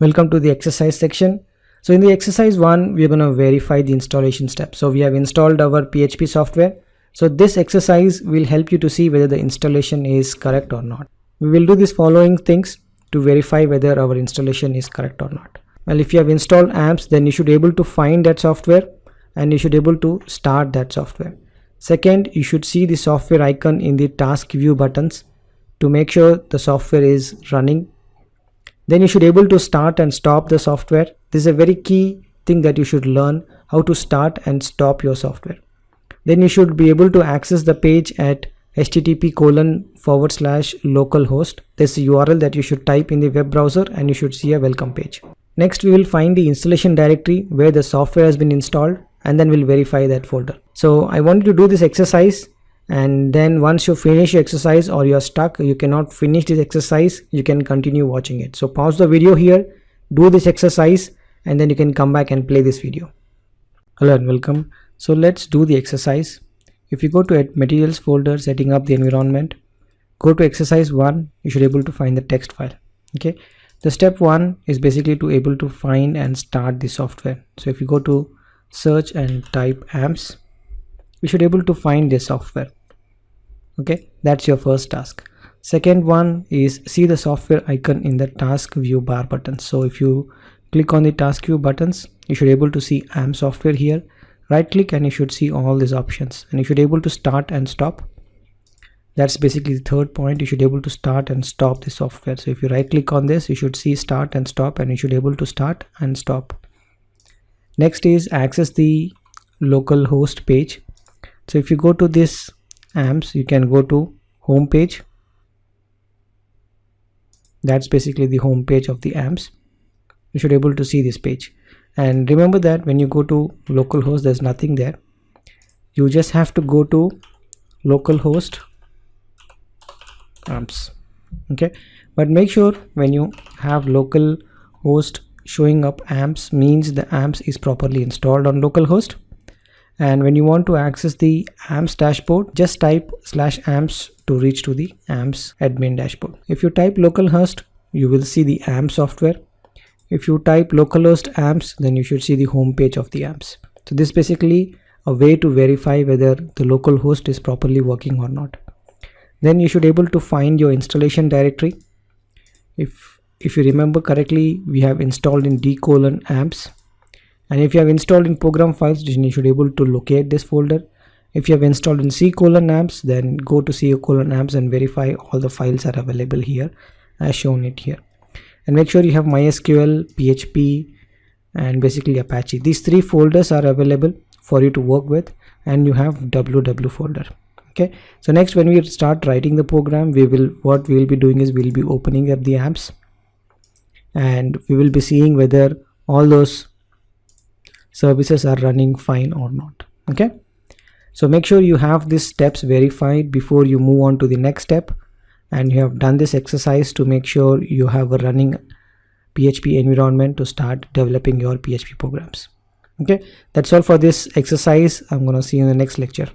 Welcome to the exercise section. So in the exercise 1, we're going to verify the installation step. So we have installed our PHP software. So this exercise will help you to see whether the installation is correct or not. We will do these following things to verify whether our installation is correct or not. Well, if you have installed amps, then you should be able to find that software and you should be able to start that software. Second, you should see the software icon in the task view buttons to make sure the software is running. Then you should be able to start and stop the software. This is a very key thing that you should learn, how to start and stop your software. Then you should be able to access the page at http://localhost. This is the URL that you should type in the web browser and you should see a welcome page. Next, we will find the installation directory where the software has been installed, and then we'll verify that folder. So I want you to do this exercise, and then once you finish your exercise or you're stuck, you cannot finish this exercise, you can continue watching it. So pause the video here, do this exercise, and then you can come back and play this video. Hello and welcome. So let's do the exercise. If you go to materials folder, setting up the environment, go to exercise 1, you should be able to find the text file. Okay, the step 1 is basically to able to find and start the software. So if you go to search and type amps, you should be able to find this software. Okay, that's your first task. Second one is see the software icon in the task view bar button. So if you click on the task view buttons, you should be able to see amp software here. Right click and you should see all these options, and you should be able to start and stop. That's basically the third point. You should be able to start and stop the software. So if you right click on this, you should see start and stop, and you should be able to start and stop. Next is access the local host page. So if you go to this amps, you can go to home page. That's basically the home page of the amps. You should be able to see this page. And remember that when you go to localhost, there's nothing there. You just have to go to localhost amps. Okay, but make sure when you have localhost showing up amps, means the amps is properly installed on localhost. And when you want to access the amps dashboard, just type /amps to reach to the amps admin dashboard. If you type localhost, you will see the amps software. If you type localhost amps, then you should see the home page of the amps. So this is basically a way to verify whether the local host is properly working or not. Then you should be able to find your installation directory. If you remember correctly, we have installed in d:\amps. And if you have installed in program files, then you should be able to locate this folder. If you have installed in c:\amps, then go to c:\amps and verify all the files are available here as shown it here. And make sure you have MySQL, PHP, and basically Apache. These 3 folders are available for you to work with, and you have www folder. Okay, so next when we start writing the program, what we will be doing is we'll be opening up the amps, and we will be seeing whether all those services are running fine or not. Okay, so make sure you have these steps verified before you move on to the next step, and you have done this exercise to make sure you have a running PHP environment to start developing your PHP programs. Okay, that's all for this exercise. I'm gonna see you in the next lecture.